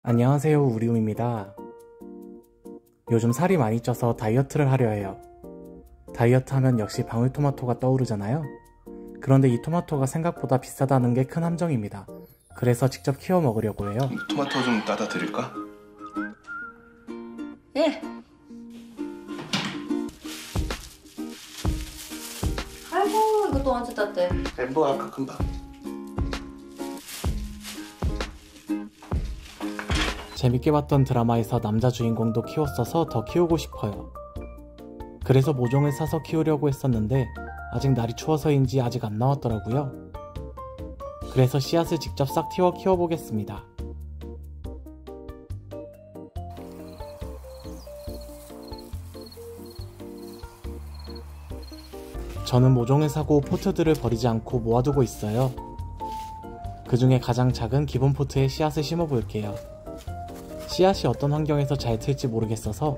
안녕하세요, 우리움입니다. 요즘 살이 많이 쪄서 다이어트를 하려 해요. 다이어트 하면 역시 방울토마토가 떠오르잖아요. 그런데 이 토마토가 생각보다 비싸다는 게 큰 함정입니다. 그래서 직접 키워 먹으려고 해요. 토마토 좀 따다 드릴까? 예. 아이고, 이것도 언제 땄대? 뭐 아까 금방. 재밌게 봤던 드라마에서 남자 주인공도 키웠어서 더 키우고 싶어요. 그래서 모종을 사서 키우려고 했었는데 아직 날이 추워서인지 아직 안 나왔더라고요. 그래서 씨앗을 직접 싹 틔워 키워보겠습니다. 저는 모종을 사고 포트들을 버리지 않고 모아두고 있어요. 그 중에 가장 작은 기본 포트에 씨앗을 심어볼게요. 씨앗이 어떤 환경에서 잘 틀지 모르겠어서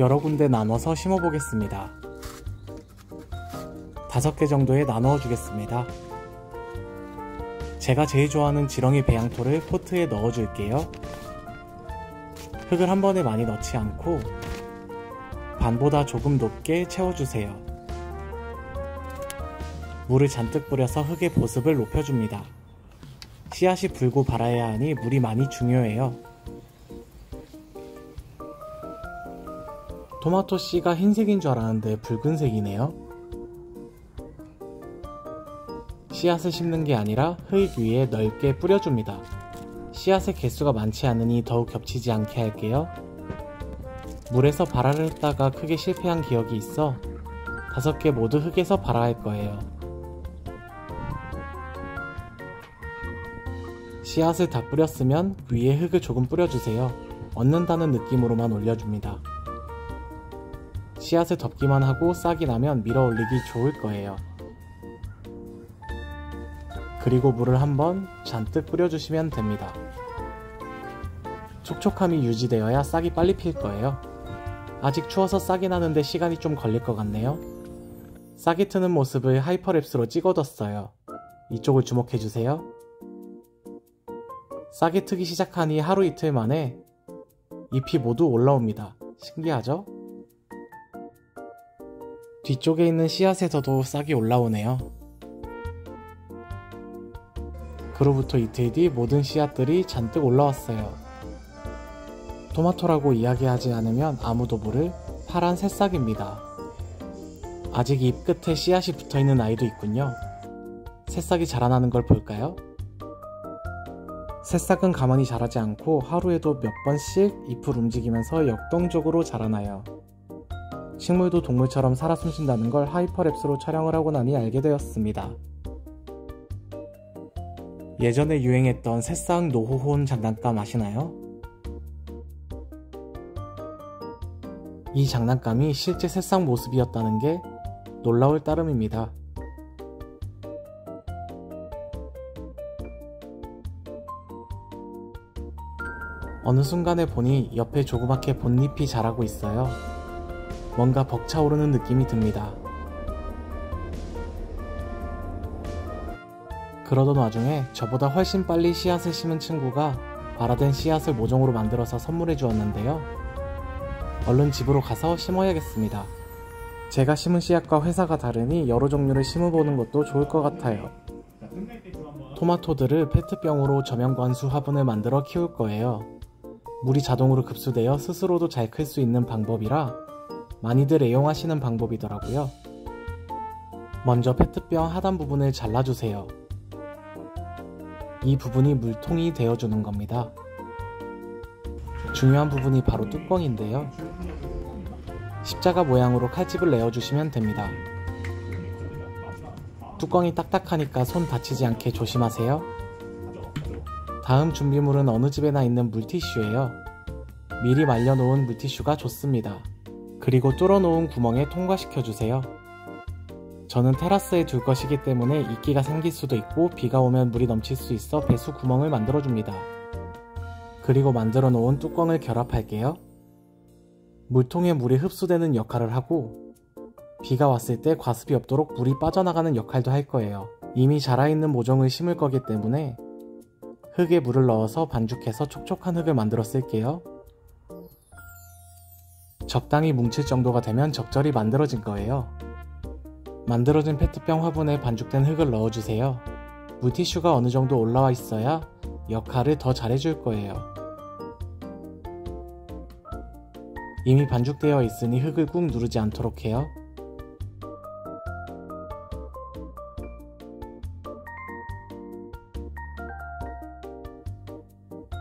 여러 군데 나눠서 심어보겠습니다. 5개 정도에 나누어 주겠습니다. 제가 제일 좋아하는 지렁이 배양토를 포트에 넣어줄게요. 흙을 한 번에 많이 넣지 않고 반보다 조금 높게 채워주세요. 물을 잔뜩 뿌려서 흙의 보습을 높여줍니다. 씨앗이 불고 발아야 하니 물이 많이 중요해요. 토마토 씨가 흰색인 줄 알았는데 붉은색이네요. 씨앗을 심는 게 아니라 흙 위에 넓게 뿌려줍니다. 씨앗의 개수가 많지 않으니 더욱 겹치지 않게 할게요. 물에서 발화를 했다가 크게 실패한 기억이 있어 5개 모두 흙에서 발화할 거예요. 씨앗을 다 뿌렸으면 위에 흙을 조금 뿌려주세요. 얹는다는 느낌으로만 올려줍니다. 씨앗을 덮기만 하고 싹이 나면 밀어 올리기 좋을 거예요. 그리고 물을 한번 잔뜩 뿌려주시면 됩니다. 촉촉함이 유지되어야 싹이 빨리 필 거예요. 아직 추워서 싹이 나는데 시간이 좀 걸릴 것 같네요. 싹이 트는 모습을 하이퍼랩스로 찍어뒀어요. 이쪽을 주목해주세요. 싹이 트기 시작하니 하루 이틀 만에 잎이 모두 올라옵니다. 신기하죠? 뒤쪽에 있는 씨앗에서도 싹이 올라오네요. 그로부터 이틀 뒤 모든 씨앗들이 잔뜩 올라왔어요. 토마토라고 이야기하지 않으면 아무도 모를 파란 새싹입니다. 아직 잎 끝에 씨앗이 붙어있는 아이도 있군요. 새싹이 자라나는 걸 볼까요? 새싹은 가만히 자라지 않고 하루에도 몇 번씩 잎을 움직이면서 역동적으로 자라나요. 식물도 동물처럼 살아 숨쉰다는 걸 하이퍼랩스로 촬영을 하고 나니 알게 되었습니다. 예전에 유행했던 새싹 노호혼 장난감 아시나요? 이 장난감이 실제 새싹 모습이었다는 게 놀라울 따름입니다. 어느 순간에 보니 옆에 조그맣게 본잎이 자라고 있어요. 뭔가 벅차오르는 느낌이 듭니다. 그러던 와중에 저보다 훨씬 빨리 씨앗을 심은 친구가 발화된 씨앗을 모종으로 만들어서 선물해 주었는데요. 얼른 집으로 가서 심어야겠습니다. 제가 심은 씨앗과 회사가 다르니 여러 종류를 심어보는 것도 좋을 것 같아요. 토마토들을 페트병으로 저면관수 화분을 만들어 키울 거예요. 물이 자동으로 급수되어 스스로도 잘 클 수 있는 방법이라 많이들 애용하시는 방법이더라고요. 먼저 페트병 하단 부분을 잘라주세요. 이 부분이 물통이 되어주는 겁니다. 중요한 부분이 바로 뚜껑인데요. 십자가 모양으로 칼집을 내어주시면 됩니다. 뚜껑이 딱딱하니까 손 다치지 않게 조심하세요. 다음 준비물은 어느 집에나 있는 물티슈예요. 미리 말려놓은 물티슈가 좋습니다. 그리고 뚫어놓은 구멍에 통과시켜주세요. 저는 테라스에 둘 것이기 때문에 이끼가 생길 수도 있고 비가 오면 물이 넘칠 수 있어 배수 구멍을 만들어줍니다. 그리고 만들어 놓은 뚜껑을 결합할게요. 물통에 물이 흡수되는 역할을 하고 비가 왔을 때 과습이 없도록 물이 빠져나가는 역할도 할 거예요. 이미 자라있는 모종을 심을 거기 때문에 흙에 물을 넣어서 반죽해서 촉촉한 흙을 만들어 쓸게요. 적당히 뭉칠 정도가 되면 적절히 만들어진 거예요. 만들어진 페트병 화분에 반죽된 흙을 넣어주세요. 물티슈가 어느 정도 올라와 있어야 역할을 더 잘해줄 거예요. 이미 반죽되어 있으니 흙을 꾹 누르지 않도록 해요.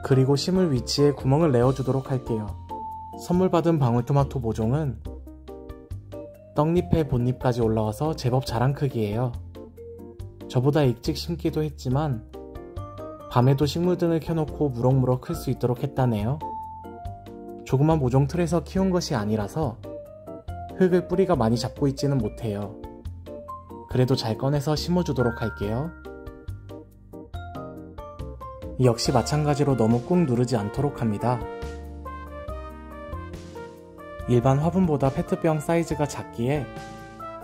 그리고 심을 위치에 구멍을 내어주도록 할게요. 선물 받은 방울토마토 모종은 떡잎에 본잎까지 올라와서 제법 자란 크기예요. 저보다 일찍 심기도 했지만 밤에도 식물등을 켜놓고 무럭무럭 클 수 있도록 했다네요. 조그만 모종 틀에서 키운 것이 아니라서 흙을 뿌리가 많이 잡고 있지는 못해요. 그래도 잘 꺼내서 심어주도록 할게요. 역시 마찬가지로 너무 꾹 누르지 않도록 합니다. 일반 화분보다 페트병 사이즈가 작기에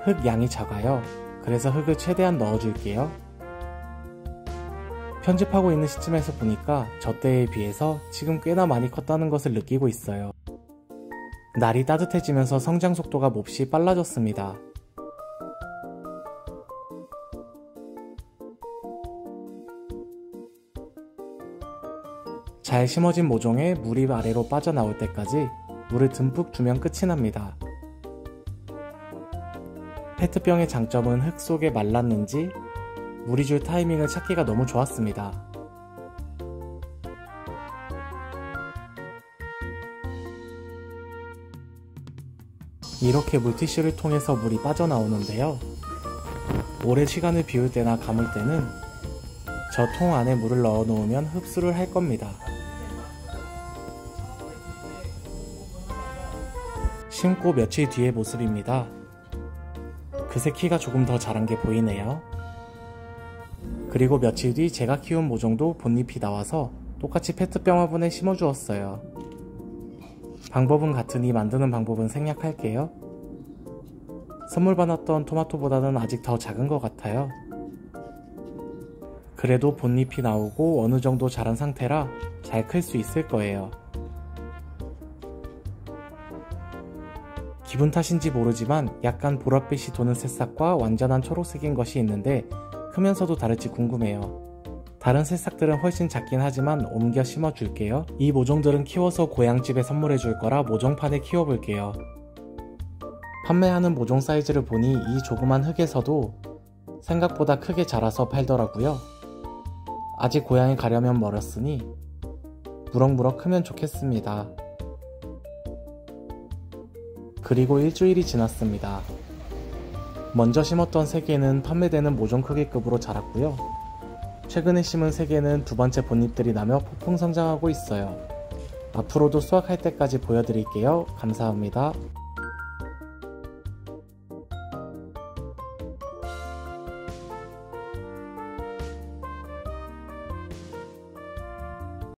흙 양이 작아요. 그래서 흙을 최대한 넣어줄게요. 편집하고 있는 시점에서 보니까 저 때에 비해서 지금 꽤나 많이 컸다는 것을 느끼고 있어요. 날이 따뜻해지면서 성장 속도가 몹시 빨라졌습니다. 잘 심어진 모종에 물이 아래로 빠져나올 때까지 물을 듬뿍 주면 끝이 납니다. 페트병의 장점은 흙 속에 말랐는지 물이 줄 타이밍을 찾기가 너무 좋았습니다. 이렇게 물티슈를 통해서 물이 빠져나오는데요. 오래 시간을 비울 때나 감을 때는 저 통 안에 물을 넣어 놓으면 흡수를 할 겁니다. 심고 며칠 뒤의 모습입니다. 그새 키가 조금 더 자란 게 보이네요. 그리고 며칠 뒤 제가 키운 모종도 본잎이 나와서 똑같이 페트병 화분에 심어 주었어요. 방법은 같으니 만드는 방법은 생략할게요. 선물 받았던 토마토보다는 아직 더 작은 것 같아요. 그래도 본잎이 나오고 어느 정도 자란 상태라 잘 클 수 있을 거예요. 기분 탓인지 모르지만 약간 보랏빛이 도는 새싹과 완전한 초록색인 것이 있는데 크면서도 다를지 궁금해요. 다른 새싹들은 훨씬 작긴 하지만 옮겨 심어줄게요. 이 모종들은 키워서 고향집에 선물해줄 거라 모종판에 키워볼게요. 판매하는 모종 사이즈를 보니 이 조그만 흙에서도 생각보다 크게 자라서 팔더라고요. 아직 고향에 가려면 멀었으니 무럭무럭 크면 좋겠습니다. 그리고 일주일이 지났습니다. 먼저 심었던 3개는 판매되는 모종 크기급으로 자랐고요. 최근에 심은 3개는 두 번째 본잎들이 나며 폭풍 성장하고 있어요. 앞으로도 수확할 때까지 보여드릴게요. 감사합니다.